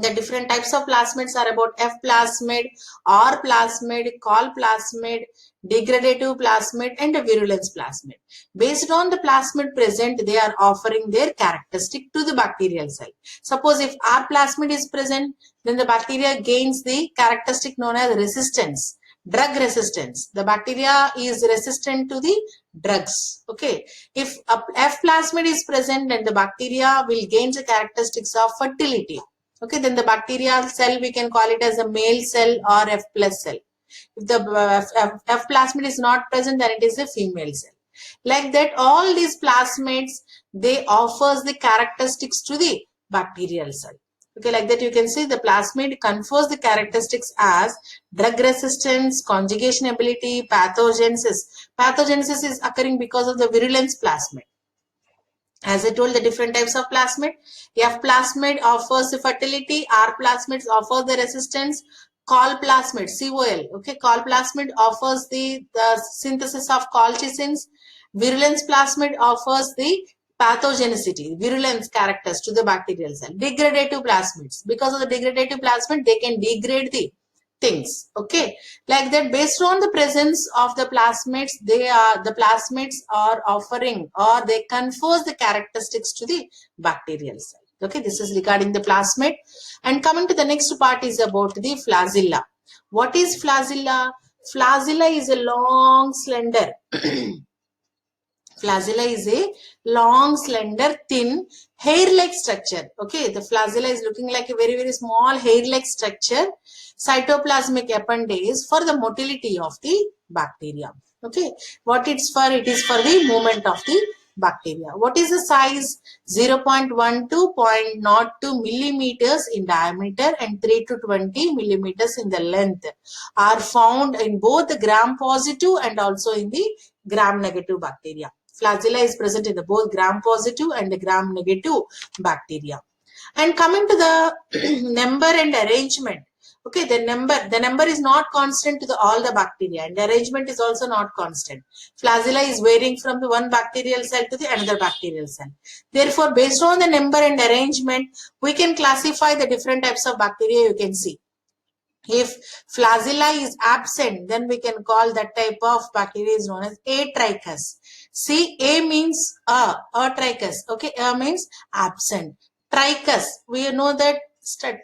Speaker 1: the different types of plasmids are about F plasmid, R plasmid, Col plasmid, degradative plasmid, and virulence plasmid. Based on the plasmid present, they are offering their characteristic to the bacterial cell. Suppose if R plasmid is present, then the bacteria gains the characteristic known as resistance, drug resistance. The bacteria is resistant to the drugs. Okay, if F plasmid is present, then the bacteria will gain the characteristics of fertility. Okay, then the bacterial cell, we can call it as a male cell or F plus cell. If the F plasmid is not present, then it is a female cell. Like that, all these plasmids, they offers the characteristics to the bacterial cell. Okay, like that you can see the plasmid confers the characteristics as drug resistance, conjugation ability, pathogenesis. Pathogenesis is occurring because of the virulence plasmid. As I told, the different types of plasmid. F plasmid offers the fertility. R plasmids offer the resistance. Col plasmid, COL. Okay, Col plasmid offers the synthesis of colchicins. Virulence plasmid offers the pathogenicity, virulence characters to the bacterial cell. Degradative plasmids, because of the degradative plasmid, they can degrade the things. Okay, like that, based on the presence of the plasmids, the plasmids are offering or they confers the characteristics to the bacterial cell. Okay, this is regarding the plasmid. And coming to the next part is about the flagella. What is flagella? Flagella is a long, slender flagella is a long, slender, thin, hair-like structure. Okay, the flagella is looking like a very, very small hair-like structure, cytoplasmic appendage for the motility of the bacteria. Okay, what it's for? It is for the movement of the bacteria. What is the size? 0.1 to 0.02 millimeters in diameter and 3 to 20 millimeters in the length are found in both the gram-positive and also in the gram-negative bacteria. Flagella is present in the both gram-positive and the gram-negative bacteria. And coming to the number and arrangement. Okay, the number is not constant to all the bacteria, and the arrangement is also not constant. Flagella is varying from the one bacterial cell to the another bacterial cell. Therefore, based on the number and arrangement, we can classify the different types of bacteria you can see. If flagella is absent, then we can call that type of bacteria is known as atrichous. See, A means atrichous. Okay, A means absent. Trichous, we know that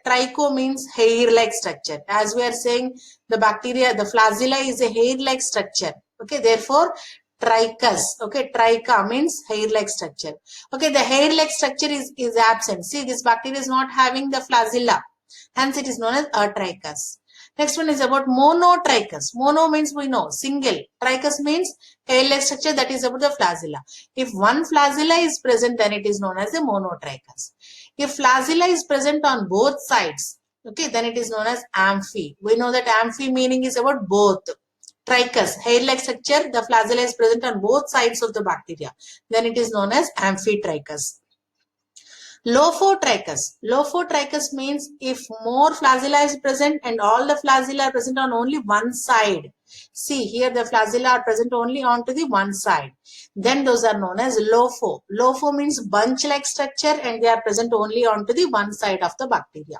Speaker 1: tricho means hair-like structure. As we are saying, the bacteria, the flagella is a hair-like structure. Okay, therefore, trichous. Okay, tricha means hair-like structure. Okay, the hair-like structure is absent. See, this bacteria is not having the flagella. Hence, it is known as atrichous. Next one is about monotrichous. Mono means we know, single. Trichous means hair-like structure, that is about the flagella. If one flagella is present, then it is known as a monotrichous. If flagella is present on both sides, okay, then it is known as amphi. We know that amphi meaning is about both. Trichous, hair-like structure, the flagella is present on both sides of the bacteria. Then it is known as amphitrichous. Lophotrichous. Lophotrichous means if more flagella is present and all the flagella are present on only one side. See, here the flagella are present only onto the one side. Then those are known as lopho. Lopho means bunch-like structure and they are present only onto the one side of the bacteria.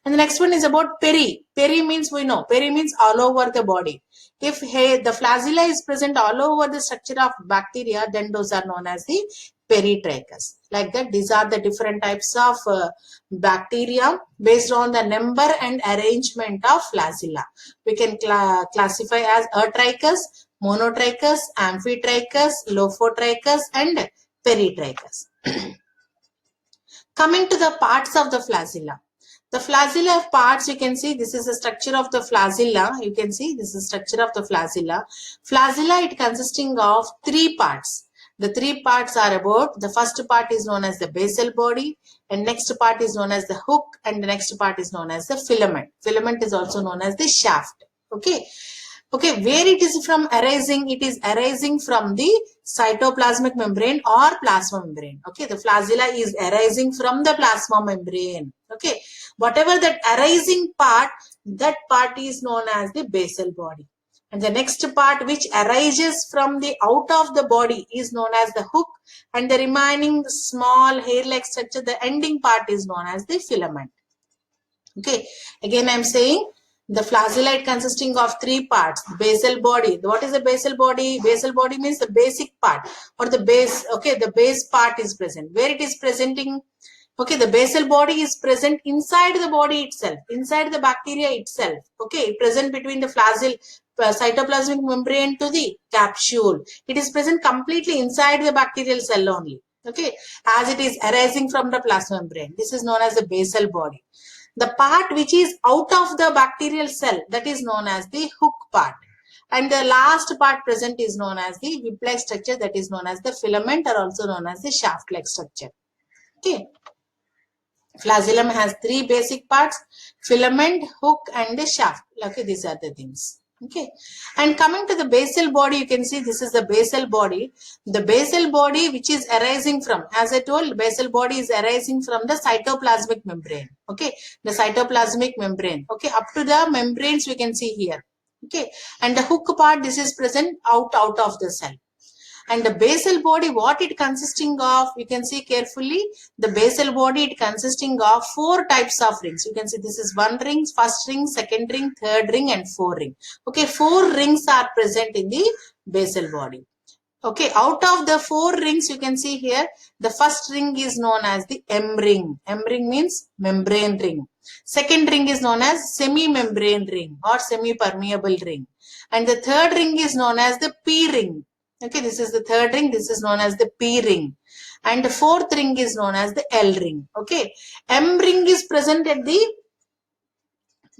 Speaker 1: And the next one is about peri. Peri means, we know, peri means all over the body. If the flagella is present all over the structure of bacteria, then those are known as the peritrichus. Like that, these are the different types of bacteria based on the number and arrangement of flagella. We can classify as atrichus, monotrichus, amphitrichus, lophotrichus, and peritrichus. Coming to the parts of the flagella. The flagella of parts, you can see this is the structure of the flagella. You can see this is structure of the flagella. Flagella, it consisting of 3 parts. The 3 parts are about, the first part is known as the basal body, and next part is known as the hook, and the next part is known as the filament. Filament is also known as the shaft. Okay. Okay, where it is from arising? It is arising from the cytoplasmic membrane or plasma membrane. Okay, the flagella is arising from the plasma membrane. Okay, whatever that arising part, that part is known as the basal body. And the next part which arises from the out of the body is known as the hook, and the remaining small hair-like structure, the ending part is known as the filament. Okay, again I am saying, the flagella consisting of 3 parts. Basal body. What is the basal body? Basal body means the basic part or the base. Okay, the base part is present. Where it is presenting? Okay, the basal body is present inside the body itself, inside the bacteria itself. Okay, present between the flagella, cytoplasmic membrane to the capsule. It is present completely inside the bacterial cell only. Okay, as it is arising from the plasma membrane. This is known as the basal body. The part which is out of the bacterial cell, that is known as the hook part. And the last part present is known as the whip-like structure, that is known as the filament, or also known as the shaft-like structure. Okay. Flagellum has 3 basic parts: filament, hook, and the shaft. Okay, these are the things. Okay, and coming to the basal body, you can see this is the basal body. The basal body which is arising from, as I told, basal body is arising from the cytoplasmic membrane. Okay, the cytoplasmic membrane. Okay, up to the membranes we can see here. Okay, and the hook part, this is present out of the cell. And the basal body, what it consisting of, you can see carefully, the basal body, it consisting of 4 types of rings. You can see this is 1 ring, first ring, second ring, third ring, and 4 ring. Okay, 4 rings are present in the basal body. Okay, out of the 4 rings, you can see here, the first ring is known as the M ring. M ring means membrane ring. Second ring is known as semi-membrane ring or semi-permeable ring. And the third ring is known as the P ring. Okay, this is the third ring. This is known as the P ring. And the fourth ring is known as the L ring. Okay, M ring is present at the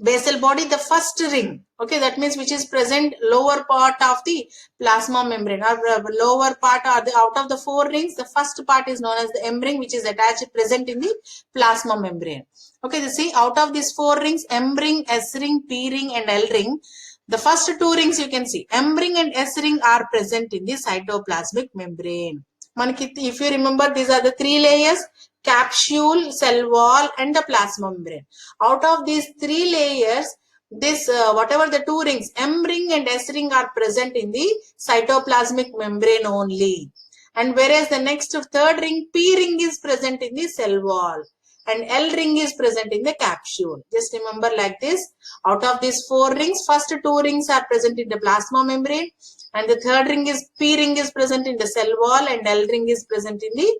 Speaker 1: basal body, the first ring. Okay, that means which is present lower part of the plasma membrane, or lower part, or the out of the 4 rings, the first part is known as the M ring, which is attached present in the plasma membrane. Okay, you see, out of these 4 rings, M ring, S ring, P ring, and L ring, the first 2 rings you can see, M ring and S ring are present in the cytoplasmic membrane. If you remember, these are the 3 layers: capsule, cell wall, and the plasma membrane. Out of these 3 layers, this whatever the 2 rings, M ring and S ring, are present in the cytoplasmic membrane only. And whereas the next third ring, P ring, is present in the cell wall, and L ring is present in the capsule. Just remember like this. Out of these 4 rings, first 2 rings are present in the plasma membrane, and the third ring is P ring is present in the cell wall, and L ring is present in the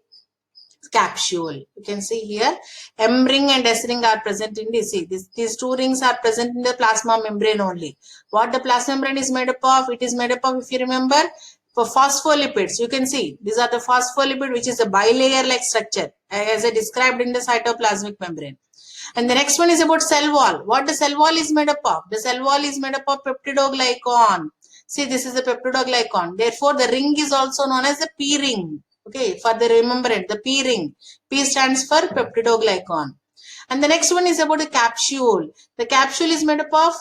Speaker 1: capsule. You can see here, M ring and S ring are present in the, see, these 2 rings are present in the plasma membrane only. What the plasma membrane is made up of? It is made up of, if you remember, for phospholipids. You can see these are the phospholipid, which is a bilayer like structure as I described in the cytoplasmic membrane. And the next one is about cell wall. What the cell wall is made up of? The cell wall is made up of peptidoglycan. See, this is the peptidoglycan. Therefore, the ring is also known as the P ring. Okay, for the remember it, the P ring. P stands for peptidoglycan. And the next one is about the capsule. The capsule is made up of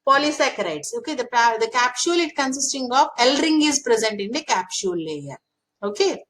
Speaker 1: polysaccharides. Okay, the capsule, it consisting of L ring is present in the capsule layer. Okay.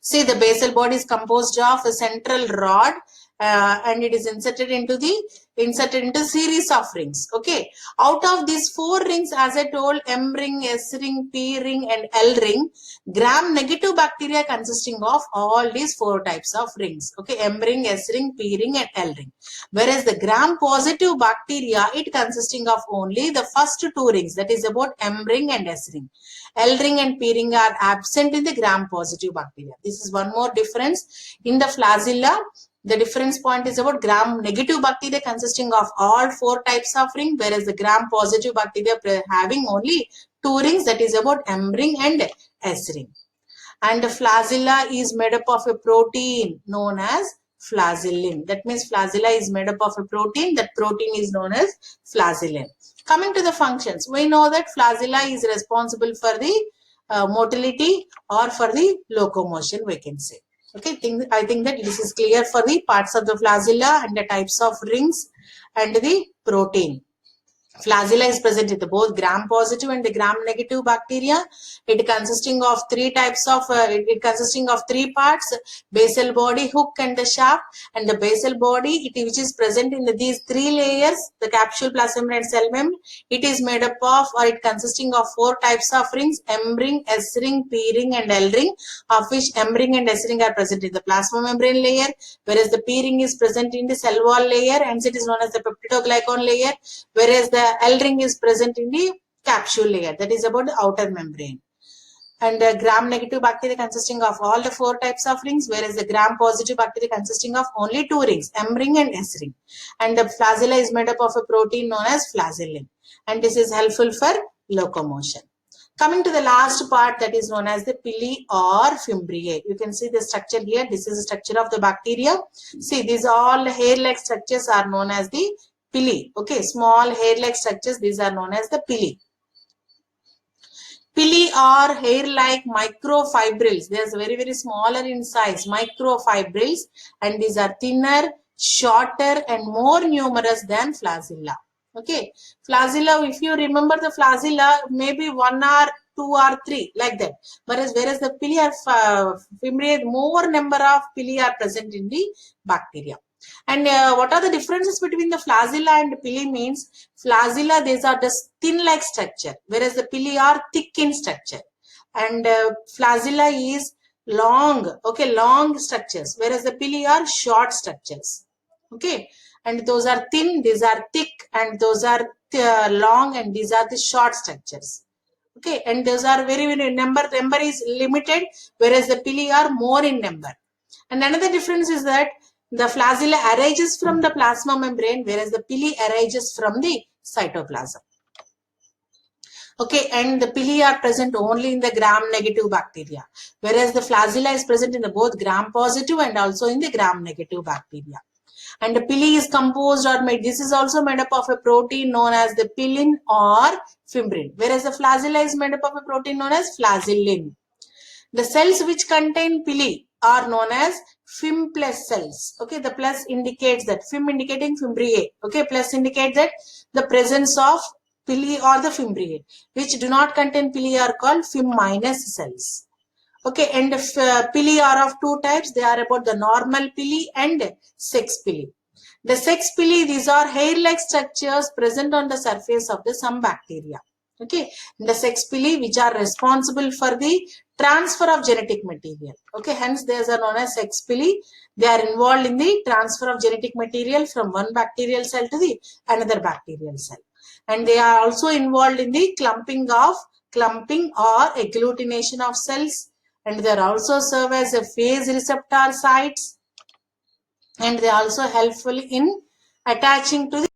Speaker 1: See, the basal body is composed of a central rod, and it is inserted into series of rings. Okay, out of these 4 rings, as I told, M ring, S ring, P ring and L ring, gram negative bacteria consisting of all these 4 types of rings. Okay, M ring, S ring, P ring and L ring. Whereas the gram positive bacteria, it consisting of only the first 2 rings, that is about M ring and S ring. L ring and P ring are absent in the gram positive bacteria. This is one more difference. In the flagella, the difference point is about gram negative bacteria consisting of all 4 types of ring, whereas the gram positive bacteria having only 2 rings, that is about M ring and S ring. And the flagella is made up of a protein known as flagellin. That means flagella is made up of a protein. That protein is known as flagellin. Coming to the functions, we know that flagella is responsible for the motility or for the locomotion, we can say. Okay, I think that this is clear for the parts of the flagella and the types of rings and the protein. Flagella is present in the both gram positive and the gram negative bacteria. It consisting of 3 types of, it consisting of 3 parts: basal body, hook and the shaft. And the basal body, which is present in these 3 layers, the capsule, plasma and cell membrane, it is made up of, or it consisting of 4 types of rings: M ring, S ring, P ring and L ring, of which M ring and S ring are present in the plasma membrane layer, whereas the P ring is present in the cell wall layer, and it is known as the peptidoglycan layer, whereas the L ring is present in the capsule layer, that is about the outer membrane. And the gram negative bacteria consisting of all the 4 types of rings, whereas the gram positive bacteria consisting of only 2 rings, M ring and S ring. And the flagella is made up of a protein known as flagellin, and this is helpful for locomotion. Coming to the last part, that is known as the pili or fimbriae. You can see the structure here. This is the structure of the bacteria. See, these all hair-like structures are known as the pili. Okay, small hair-like structures, these are known as the pili. Pili are hair-like microfibrils. They are very, very smaller in size, microfibrils, and these are thinner, shorter, and more numerous than flagella. Okay, flagella, if you remember the flagella, maybe 1 or 2 or 3 like that. Whereas the pili or fimbriae, more number of pili are present in the bacteria. And what are the differences between the flagella and pili means, flagella, these are the thin-like structure, whereas the pili are thick in structure. And flagella is long, okay, long structures, whereas the pili are short structures. Okay, and those are thin, these are thick, and those are long, and these are the short structures. Okay, and those are very, very number is limited, whereas the pili are more in number. And another difference is that the flagella arises from the plasma membrane, whereas the pili arises from the cytoplasm. Okay, and the pili are present only in the gram-negative bacteria, whereas the flagella is present in the both gram-positive and also in the gram-negative bacteria. And the pili is composed or made, this is also made up of a protein known as the pilin or fimbriae, whereas the flagella is made up of a protein known as flagellin. The cells which contain pili are known as Fim plus cells. Okay, the plus indicates that, Fim indicating fimbriae. Okay, plus indicates that the presence of pili or the fimbriae, which do not contain pili are called Fim minus cells. Okay, and if pili are of 2 types, they are about the normal pili and sex pili. The sex pili, these are hair-like structures present on the surface of the some bacteria. Okay, the sex pili, which are responsible for the transfer of genetic material. Okay, hence they are known as sex pili. They are involved in the transfer of genetic material from one bacterial cell to the another bacterial cell. And they are also involved in the clumping or agglutination of cells. And they also serve as a phase receptor sites, and they are also helpful in attaching to the